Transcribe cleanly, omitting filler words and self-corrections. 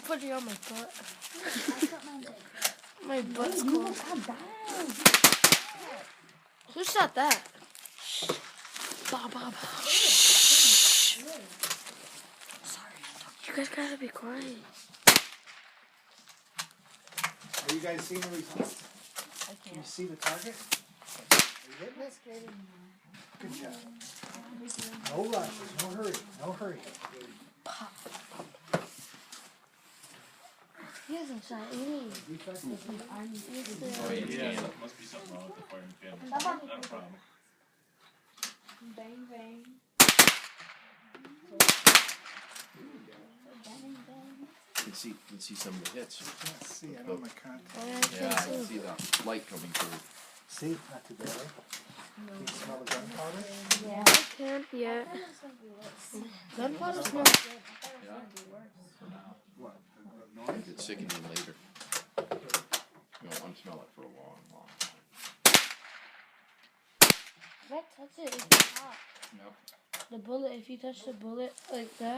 putting on my butt. I got my My butt's you cold. got that. Who shot that? Bah, bah, bah. Sorry. You guys gotta be quiet. Are you guys seeing the results? I Can you can't. see the target? Are you hitting it? Good job. No rush. No hurry. No hurry. He hasn't shot any. Reflex. Oh, yeah, there must be something wrong with the firing pin. Not a problem. Bang bang. Bang bang. You can see some of the hits. Can't see. I don't have my contact. Oh, yeah, I Yeah, I can can see. see the light coming through. See? Not too bad, right? Can you smell the gunpowder? Yeah. I can't yet. Gunpowder smells good. Yeah. What? I Noise? think it's sickening later. You don't want to smell it for a long, long time. If I touch it, it's hot. Yep. The bullet, if you touch the bullet like that,